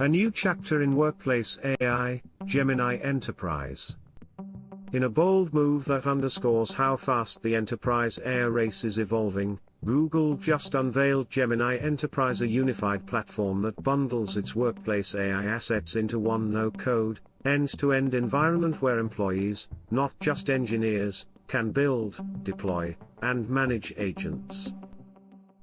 A new chapter in workplace AI, Gemini Enterprise. In a bold move that underscores how fast the enterprise AI race is evolving, Google just unveiled Gemini Enterprise, a unified platform that bundles its workplace AI assets into one no-code, end-to-end environment where employees, not just engineers, can build, deploy, and manage agents.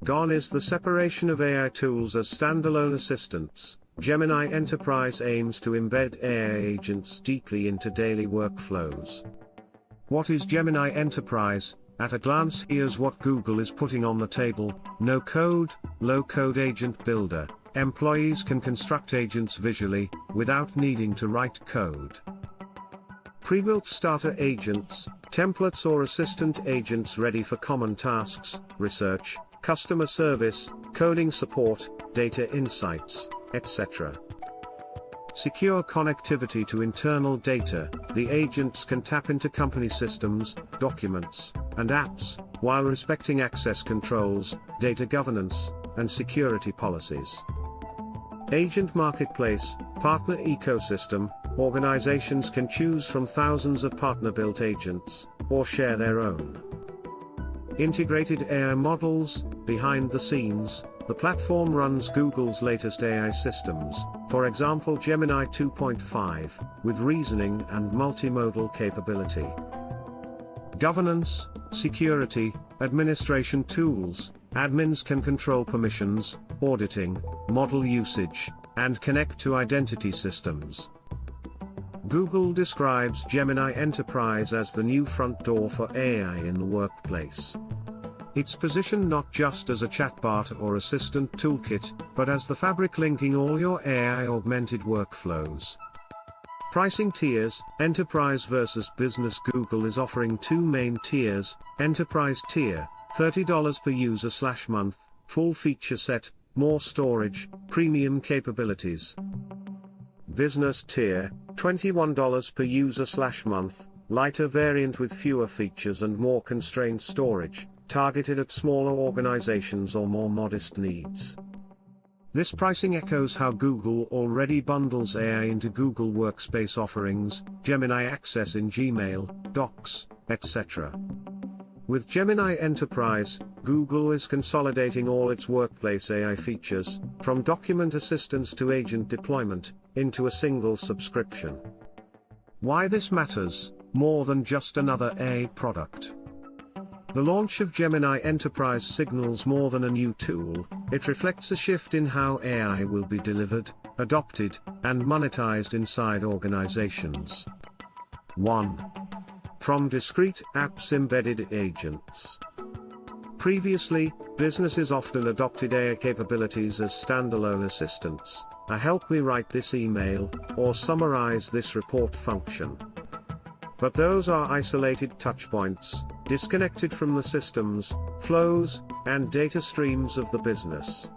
Gone is the separation of AI tools as standalone assistants. Gemini Enterprise aims to embed AI agents deeply into daily workflows. What is Gemini Enterprise? At a glance, here's what Google is putting on the table: no-code, low-code agent builder. Employees can construct agents visually, without needing to write code. Pre-built starter agents, templates or assistant agents ready for common tasks, research, customer service, coding support, data insights, etc. Secure connectivity to internal data. The agents can tap into company systems, documents, and apps, while respecting access controls, data governance, and security policies. Agent Marketplace, Partner Ecosystem. Organizations can choose from thousands of partner-built agents, or share their own. Integrated AI models. Behind the scenes, the platform runs Google's latest AI systems, for example Gemini 2.5, with reasoning and multimodal capability. Governance, security, administration tools. Admins can control permissions, auditing, model usage, and connect to identity systems. Google describes Gemini Enterprise as the new front door for AI in the workplace. It's positioned not just as a chatbot or assistant toolkit, but as the fabric linking all your AI-augmented workflows. Pricing tiers, Enterprise versus Business. Google is offering two main tiers: Enterprise tier, $30 per user/month, full feature set, more storage, premium capabilities. Business tier, $21 per user/month, lighter variant with fewer features and more constrained storage, targeted at smaller organizations or more modest needs. This pricing echoes how Google already bundles AI into Google Workspace offerings, Gemini Access in Gmail, Docs, etc. With Gemini Enterprise, Google is consolidating all its workplace AI features, from document assistance to agent deployment, into a single subscription. Why this matters: more than just another AI product. The launch of Gemini Enterprise signals more than a new tool. It reflects a shift in how AI will be delivered, adopted, and monetized inside organizations. 1. From discrete apps, embedded agents. Previously, businesses often adopted AI capabilities as standalone assistants, a help me write this email, or summarize this report function. But those are isolated touchpoints, disconnected from the systems, flows, and data streams of the business.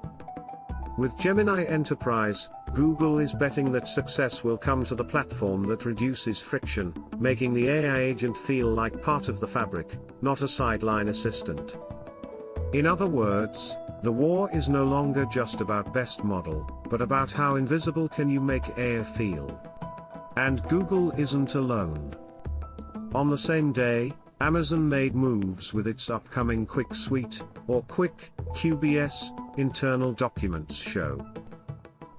With Gemini Enterprise, Google is betting that success will come to the platform that reduces friction, making the AI agent feel like part of the fabric, not a sideline assistant. In other words, the war is no longer just about best model, but about how invisible can you make AI feel. And Google isn't alone. On the same day, Amazon made moves with its upcoming Quick Suite, or Quick, QBS, internal documents show.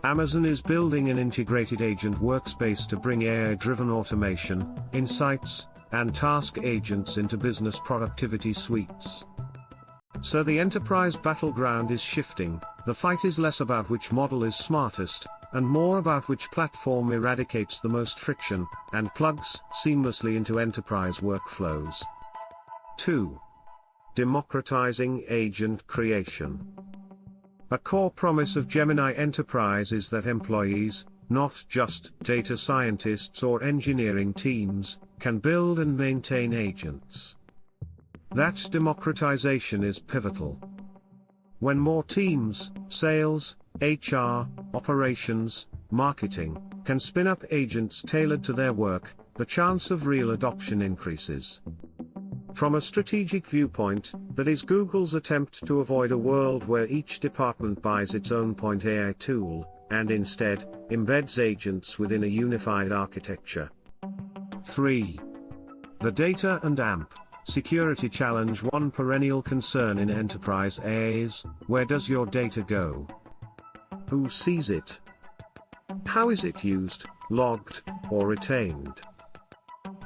Amazon is building an integrated agent workspace to bring AI-driven automation, insights, and task agents into business productivity suites. So the enterprise battleground is shifting. The fight is less about which model is smartest, and more about which platform eradicates the most friction, and plugs seamlessly into enterprise workflows. 2. Democratizing agent creation. A core promise of Gemini Enterprise is that employees, not just data scientists or engineering teams, can build and maintain agents. That democratization is pivotal. When more teams, sales, HR, operations, marketing, can spin up agents tailored to their work, the chance of real adoption increases. From a strategic viewpoint, that is Google's attempt to avoid a world where each department buys its own point AI tool. and instead, embeds agents within a unified architecture. 3. The data and AMP security challenge. One perennial concern in enterprise AI is, where does your data go? Who sees it? How is it used, logged, or retained?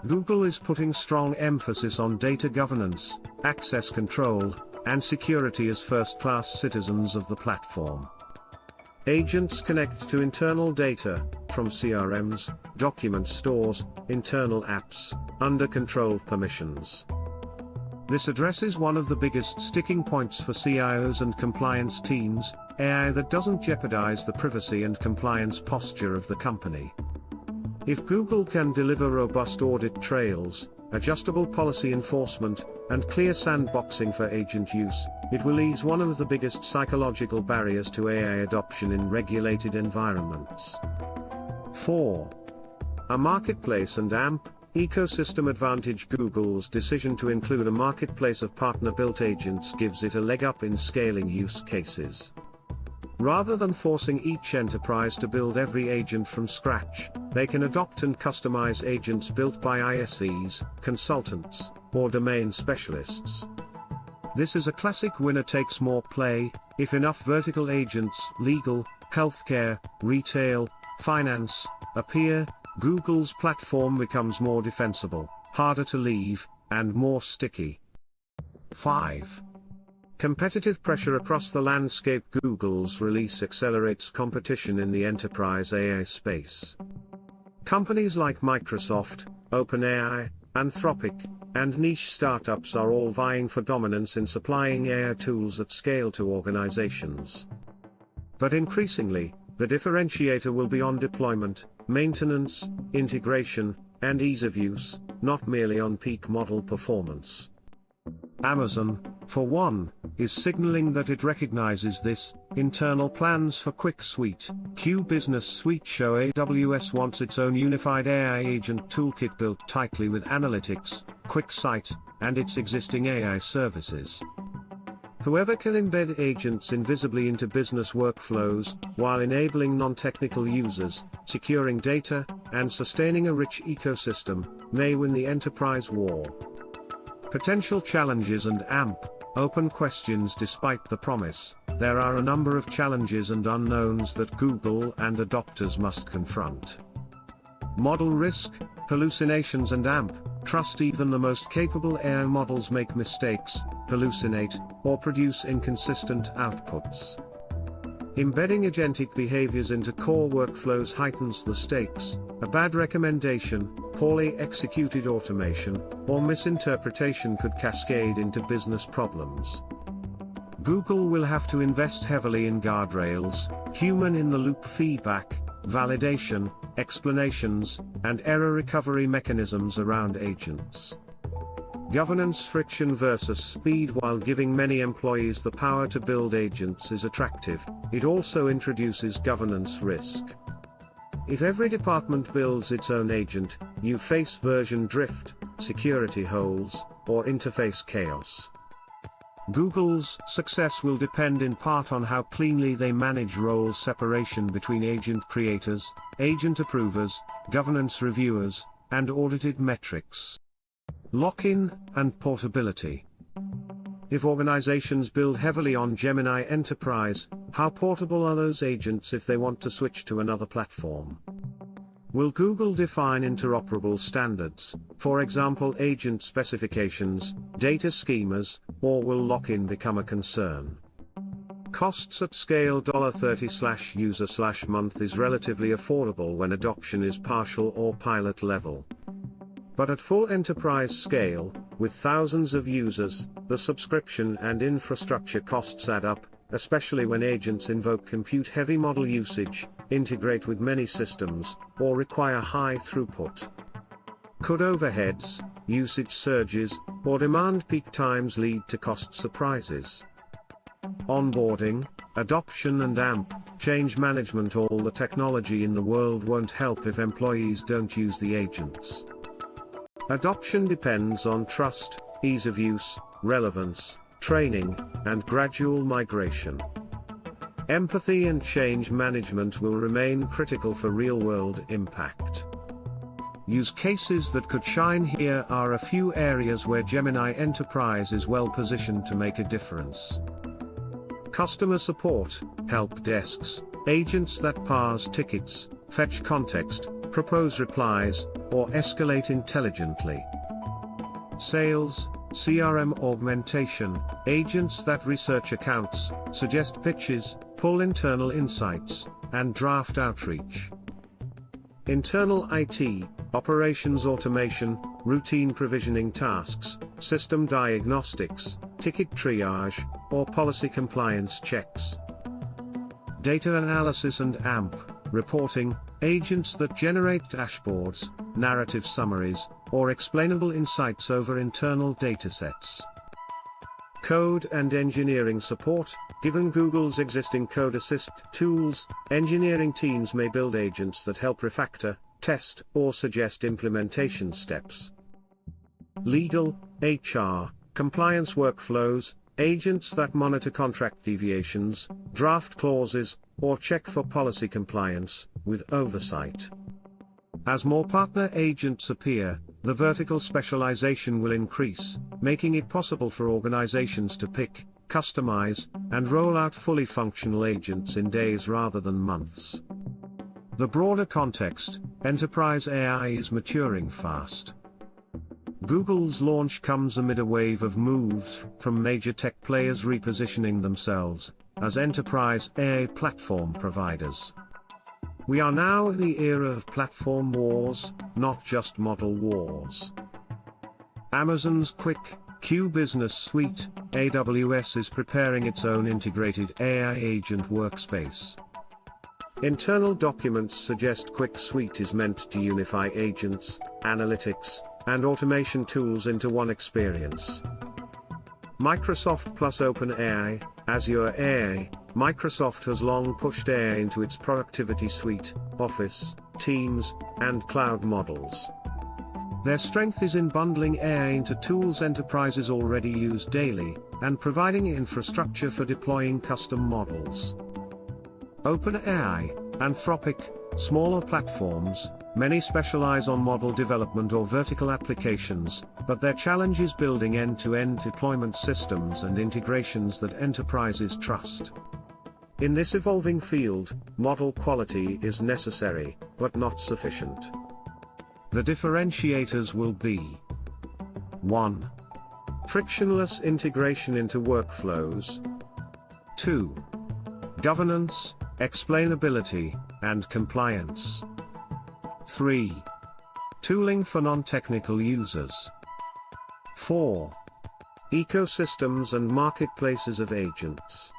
Google is putting strong emphasis on data governance, access control, and security as first-class citizens of the platform. Agents connect to internal data, from CRMs, document stores, internal apps, under controlled permissions. This addresses one of the biggest sticking points for CIOs and compliance teams: AI that doesn't jeopardize the privacy and compliance posture of the company. If Google can deliver robust audit trails, adjustable policy enforcement, and clear sandboxing for agent use, it will ease one of the biggest psychological barriers to AI adoption in regulated environments. 4. A marketplace and AMP ecosystem advantage. Google's decision to include a marketplace of partner-built agents gives it a leg up in scaling use cases. Rather than forcing each enterprise to build every agent from scratch, they can adopt and customize agents built by ISVs, consultants, or domain specialists. This is a classic winner-takes-more play. If enough vertical agents, legal, healthcare, retail, finance, appear, Google's platform becomes more defensible, harder to leave, and more sticky. 5. Competitive pressure across the landscape. Google's release accelerates competition in the enterprise AI space. Companies like Microsoft, OpenAI, Anthropic, and niche startups are all vying for dominance in supplying AI tools at scale to organizations. But increasingly, the differentiator will be on deployment, maintenance, integration, and ease of use, not merely on peak model performance. Amazon, for one, is signaling that it recognizes this. Internal plans for Quick Suite, Q Business Suite show AWS wants its own unified AI agent toolkit built tightly with analytics, QuickSight, and its existing AI services. Whoever can embed agents invisibly into business workflows, while enabling non-technical users, securing data, and sustaining a rich ecosystem, may win the enterprise war. Potential challenges and AMP open questions. Despite the promise, there are a number of challenges and unknowns that Google and adopters must confront. Model risk, hallucinations and AMP trust. Even the most capable AI models make mistakes, hallucinate, or produce inconsistent outputs. Embedding agentic behaviors into core workflows heightens the stakes. A bad recommendation, poorly executed automation, or misinterpretation could cascade into business problems. Google will have to invest heavily in guardrails, human-in-the-loop feedback, validation, explanations, and error recovery mechanisms around agents. Governance friction versus speed. While giving many employees the power to build agents is attractive, it also introduces governance risk. If every department builds its own agent, you face version drift, security holes, or interface chaos. Google's success will depend in part on how cleanly they manage role separation between agent creators, agent approvers, governance reviewers, and audited metrics. Lock-in and portability. If organizations build heavily on Gemini Enterprise, how portable are those agents if they want to switch to another platform? Will Google define interoperable standards, for example agent specifications, data schemas, or will lock-in become a concern? Costs at scale. $30/user/month is relatively affordable when adoption is partial or pilot level. But at full enterprise scale, with thousands of users, the subscription and infrastructure costs add up, especially when agents invoke compute-heavy model usage, integrate with many systems, or require high throughput. Could overheads, usage surges, or demand peak times lead to cost surprises? Onboarding, adoption and AMP, change management. All the technology in the world won't help if employees don't use the agents. Adoption depends on trust, ease of use, relevance, training, and gradual migration. Empathy and change management will remain critical for real-world impact. Use cases that could shine. Here are a few areas where Gemini Enterprise is well positioned to make a difference. Customer support, help desks, agents that parse tickets, fetch context, propose replies, or escalate intelligently. Sales, CRM augmentation, agents that research accounts, suggest pitches, pull internal insights, and draft outreach. Internal IT, operations automation, routine provisioning tasks, system diagnostics, ticket triage, or policy compliance checks. Data analysis and AMP, reporting, agents that generate dashboards, narrative summaries, or explainable insights over internal datasets. Code and engineering support. Given Google's existing code assist tools, engineering teams may build agents that help refactor, test, or suggest implementation steps. Legal, HR, compliance workflows, agents that monitor contract deviations, draft clauses, or check for policy compliance, with oversight. As more partner agents appear, the vertical specialization will increase, making it possible for organizations to pick, customize, and roll out fully functional agents in days rather than months. The broader context, enterprise AI is maturing fast. Google's launch comes amid a wave of moves from major tech players repositioning themselves as enterprise AI platform providers. We are now in the era of platform wars, not just model wars. Amazon's 𝐾𝐨 Business Suite, AWS is preparing its own integrated AI agent workspace. Internal documents suggest 𝐾𝐨 Suite is meant to unify agents, analytics, and automation tools into one experience. Microsoft plus OpenAI, Azure AI. Microsoft has long pushed AI into its productivity suite, Office, Teams, and cloud models. Their strength is in bundling AI into tools enterprises already use daily, and providing infrastructure for deploying custom models. OpenAI, Anthropic, smaller platforms, many specialize on model development or vertical applications, but their challenge is building end-to-end deployment systems and integrations that enterprises trust. In this evolving field, model quality is necessary, but not sufficient. The differentiators will be: 1. Frictionless integration into workflows. 2. Governance, explainability, and compliance. 3. Tooling for non-technical users. 4. Ecosystems and marketplaces of agents.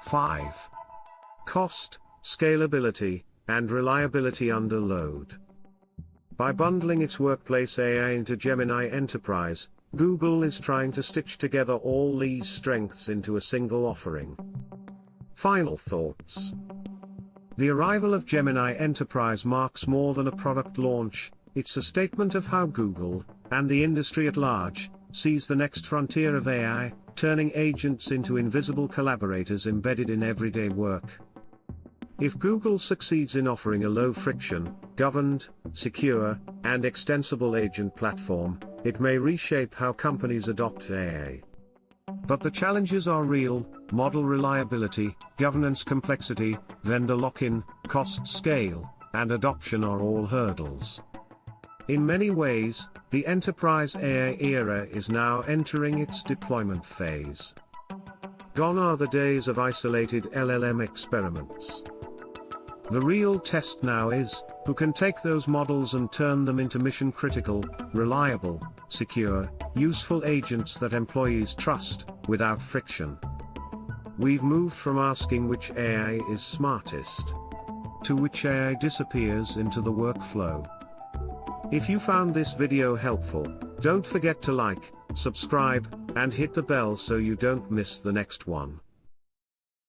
5. Cost, scalability, and reliability under load. By bundling its workplace AI into Gemini Enterprise, Google is trying to stitch together all these strengths into a single offering. Final thoughts. The arrival of Gemini Enterprise marks more than a product launch, it's a statement of how Google, and the industry at large, sees the next frontier of AI, turning agents into invisible collaborators embedded in everyday work. If Google succeeds in offering a low-friction, governed, secure, and extensible agent platform, it may reshape how companies adopt AI. But the challenges are real: model reliability, governance complexity, vendor lock-in, cost scale, and adoption are all hurdles. In many ways, the enterprise AI era is now entering its deployment phase. Gone are the days of isolated LLM experiments. The real test now is, who can take those models and turn them into mission-critical, reliable, secure, useful agents that employees trust, without friction. We've moved from asking which AI is smartest, to which AI disappears into the workflow. If you found this video helpful, don't forget to like, subscribe, and hit the bell so you don't miss the next one.